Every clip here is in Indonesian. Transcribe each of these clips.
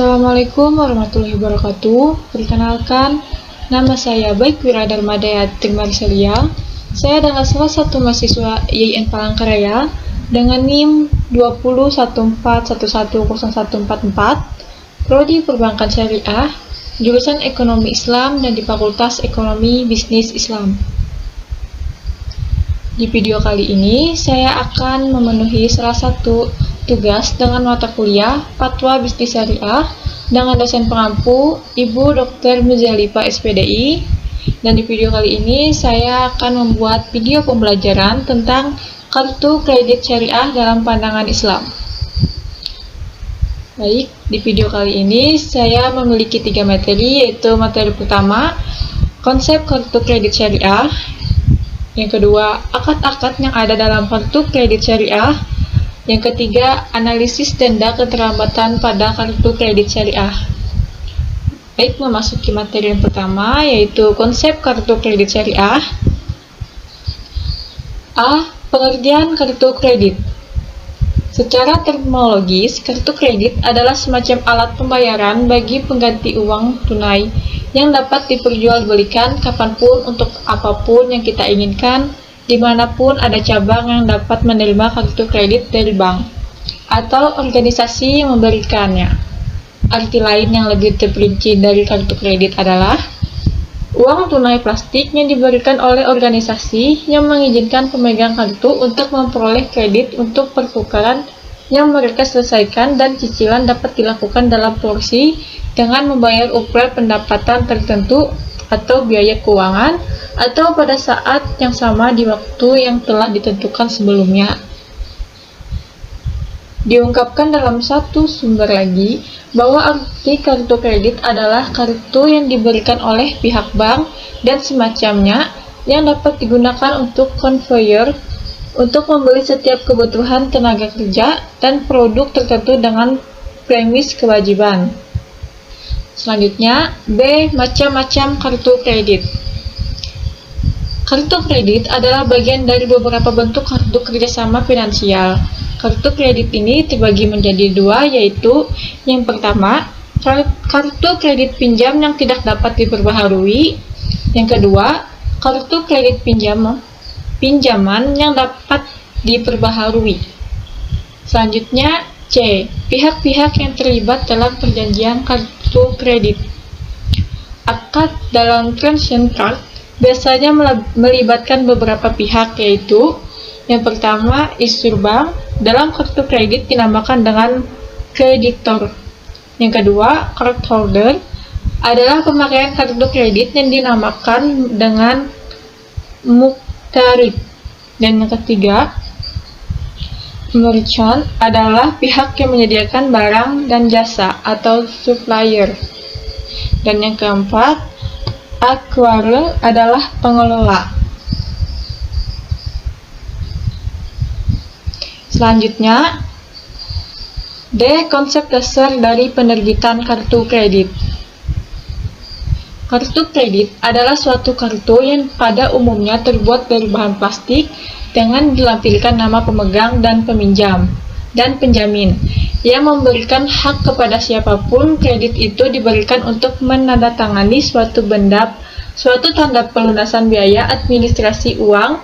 Assalamualaikum warahmatullahi wabarakatuh. Perkenalkan, nama saya Baik Wiradarmadayati Marcelia. Saya adalah salah satu mahasiswa IAIN Palangkaraya dengan NIM 2014110144, Prodi Perbankan Syariah, jurusan Ekonomi Islam dan di Fakultas Ekonomi Bisnis Islam. Di video kali ini, saya akan memenuhi salah satu tugas dengan mata kuliah Fatwa Bisnis Syariah dengan dosen pengampu Ibu Dr. Muzalifa SPDI. Dan di video kali ini saya akan membuat video pembelajaran tentang kartu kredit syariah dalam pandangan Islam. Baik, di video kali ini saya memiliki 3 materi, yaitu materi pertama, konsep kartu kredit syariah. Yang kedua, akad-akad yang ada dalam kartu kredit syariah. Yang ketiga, analisis denda keterlambatan pada kartu kredit syariah. Baik, memasuki materi yang pertama, yaitu konsep kartu kredit syariah. A. Pengertian kartu kredit. Secara terminologis, kartu kredit adalah semacam alat pembayaran bagi pengganti uang tunai yang dapat diperjualbelikan kapanpun untuk apapun yang kita inginkan, dimanapun ada cabang yang dapat menerima kartu kredit dari bank atau organisasi yang memberikannya. Arti lain yang lebih terperinci dari kartu kredit adalah uang tunai plastik yang diberikan oleh organisasi yang mengizinkan pemegang kartu untuk memperoleh kredit untuk pertukaran yang mereka selesaikan, dan cicilan dapat dilakukan dalam porsi dengan membayar ukuran pendapatan tertentu atau biaya keuangan, atau pada saat yang sama di waktu yang telah ditentukan sebelumnya. Diungkapkan dalam satu sumber lagi bahwa arti kartu kredit adalah kartu yang diberikan oleh pihak bank dan semacamnya yang dapat digunakan untuk konvoyeur untuk membeli setiap kebutuhan tenaga kerja dan produk tertentu dengan premis kewajiban. Selanjutnya, B. Macam-macam kartu kredit. Kartu kredit adalah bagian dari beberapa bentuk kartu kerjasama finansial. Kartu kredit ini terbagi menjadi 2, yaitu yang pertama, kartu kredit pinjam yang tidak dapat diperbaharui. Yang kedua, kartu kredit pinjaman yang dapat diperbaharui. Selanjutnya, C. Pihak-pihak yang terlibat dalam perjanjian kartu kredit. Akad dalam transaction card biasanya melibatkan beberapa pihak, yaitu yang pertama, issuer bank dalam kartu kredit dinamakan dengan kreditor. Yang kedua, cardholder adalah pemakaian kartu kredit yang dinamakan dengan muqtarib. Dan yang ketiga, merchant adalah pihak yang menyediakan barang dan jasa atau supplier. Dan yang keempat, acquirer adalah pengelola. Selanjutnya, D. Konsep dasar dari penerbitan kartu kredit. Kartu kredit adalah suatu kartu yang pada umumnya terbuat dari bahan plastik dengan dilampirkan nama pemegang dan peminjam dan penjamin yang memberikan hak kepada siapapun. Kredit itu diberikan untuk menandatangani suatu tanda pelunasan biaya administrasi uang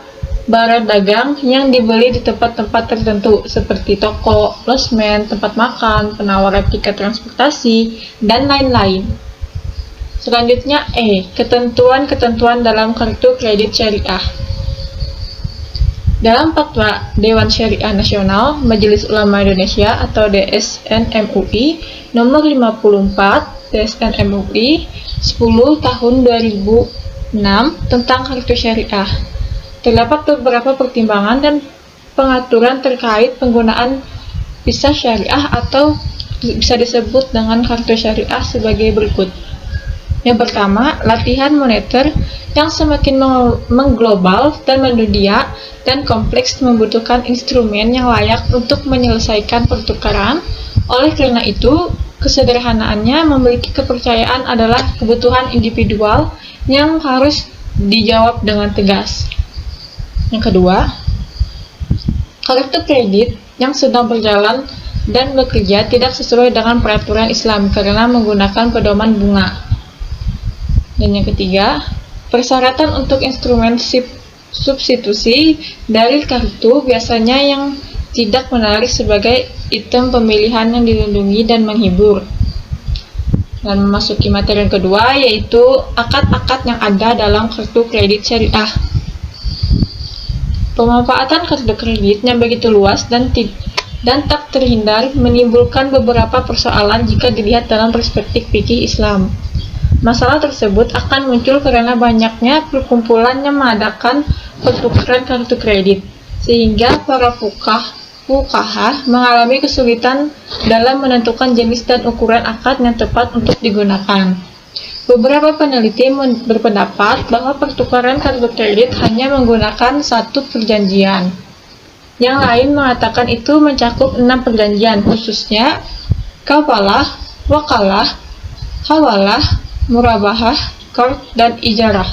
barang dagang yang dibeli di tempat-tempat tertentu seperti toko, losmen, tempat makan, penawaran tiket transportasi, dan lain-lain. Selanjutnya, E. Ketentuan-ketentuan dalam kartu kredit syariah. Dalam Fatwa Dewan Syariah Nasional Majelis Ulama Indonesia atau DSN MUI nomor 54 DSN MUI 10 tahun 2006 tentang kartu syariah, terdapat beberapa pertimbangan dan pengaturan terkait penggunaan visa syariah atau bisa disebut dengan kartu syariah sebagai berikut. Yang pertama, latihan moneter yang semakin mengglobal dan mendunia dan kompleks membutuhkan instrumen yang layak untuk menyelesaikan pertukaran. Oleh karena itu, kesederhanaannya memiliki kepercayaan adalah kebutuhan individual yang harus dijawab dengan tegas. Yang kedua, kartu kredit yang sedang berjalan dan bekerja tidak sesuai dengan peraturan Islam karena menggunakan pedoman bunga. Dan yang ketiga, persyaratan untuk instrumen substitusi dari kartu biasanya yang tidak menarik sebagai item pemilihan yang dilindungi dan menghibur. Dan memasuki materi yang kedua, yaitu akad-akad yang ada dalam kartu kredit syariah. Pemanfaatan kartu kredit yang begitu luas dan tak terhindar menimbulkan beberapa persoalan jika dilihat dalam perspektif fikih Islam. Masalah tersebut akan muncul karena banyaknya perkumpulan yang mengadakan pertukaran kartu kredit, sehingga para fuqaha mengalami kesulitan dalam menentukan jenis dan ukuran akad yang tepat untuk digunakan. Beberapa peneliti berpendapat bahwa pertukaran kartu kredit hanya menggunakan satu perjanjian. Yang lain mengatakan itu mencakup 6 perjanjian, khususnya kafalah, wakalah, hawalah, murabahah, qard, dan ijarah.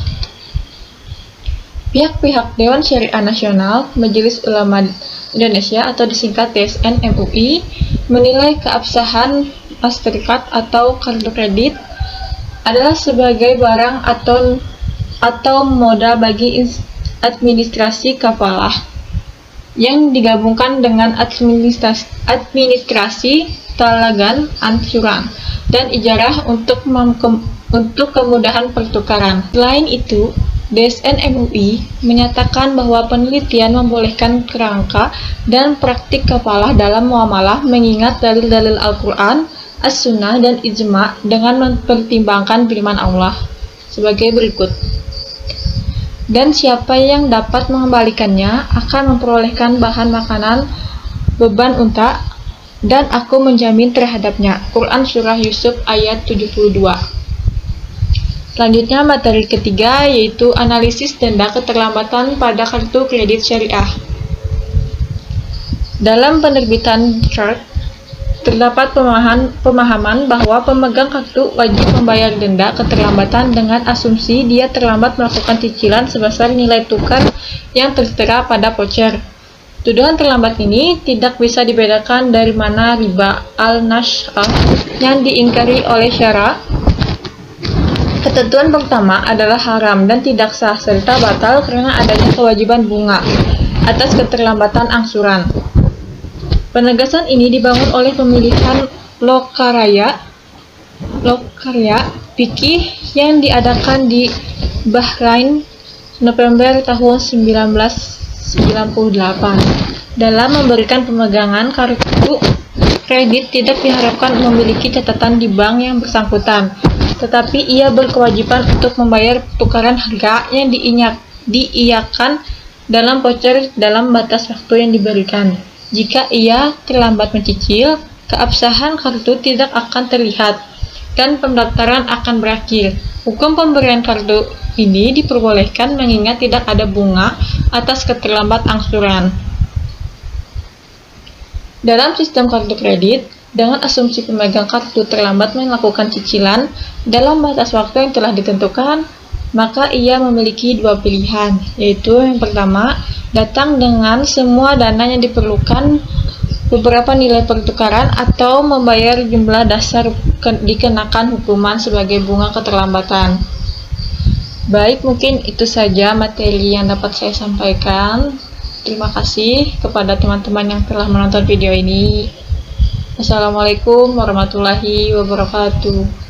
Pihak-pihak Dewan Syariah Nasional Majelis Ulama Indonesia atau disingkat DSN MUI menilai keabsahan Mastercard atau kartu kredit adalah sebagai barang atau moda bagi administrasi kafalah yang digabungkan dengan administrasi talagan ansuran dan ijarah untuk kemudahan pertukaran. Selain itu, DSN MUI menyatakan bahwa penelitian membolehkan kerangka dan praktik kafalah dalam muamalah mengingat dalil-dalil Al-Quran, As-Sunnah, dan Ijma' dengan mempertimbangkan firman Allah sebagai berikut. Dan siapa yang dapat mengembalikannya akan memperolehkan bahan makanan beban unta, dan aku menjamin terhadapnya. Quran Surah Yusuf ayat 72. Selanjutnya materi ketiga, yaitu analisis denda keterlambatan pada kartu kredit syariah. Dalam penerbitan chart, terdapat pemahaman bahwa pemegang kartu wajib membayar denda keterlambatan dengan asumsi dia terlambat melakukan cicilan sebesar nilai tukar yang tertera pada voucher. Tuduhan terlambat ini tidak bisa dibedakan dari mana riba al-nash'ah yang diingkari oleh syara. Ketentuan pertama adalah haram dan tidak sah serta batal karena adanya kewajiban bunga atas keterlambatan angsuran. Penegasan ini dibangun oleh pemilihan lokarya fikih yang diadakan di Bahrain November tahun 1998. Dalam memberikan pemegangan kartu kredit tidak diharapkan memiliki catatan di bank yang bersangkutan, tetapi ia berkewajiban untuk membayar tukaran harga yang diiyakan dalam voucher dalam batas waktu yang diberikan. Jika ia terlambat mencicil, keabsahan kartu tidak akan terlihat dan pendaftaran akan berakhir. Hukum pemberian kartu ini diperbolehkan mengingat tidak ada bunga atas keterlambat angsuran. Dalam sistem kartu kredit, dengan asumsi pemegang kartu terlambat melakukan cicilan dalam batas waktu yang telah ditentukan, maka ia memiliki dua pilihan, yaitu yang pertama, datang dengan semua dana yang diperlukan, beberapa nilai pertukaran, atau membayar jumlah dasar dikenakan hukuman sebagai bunga keterlambatan. Baik, mungkin itu saja materi yang dapat saya sampaikan. Terima kasih kepada teman-teman yang telah menonton video ini. Assalamualaikum warahmatullahi wabarakatuh.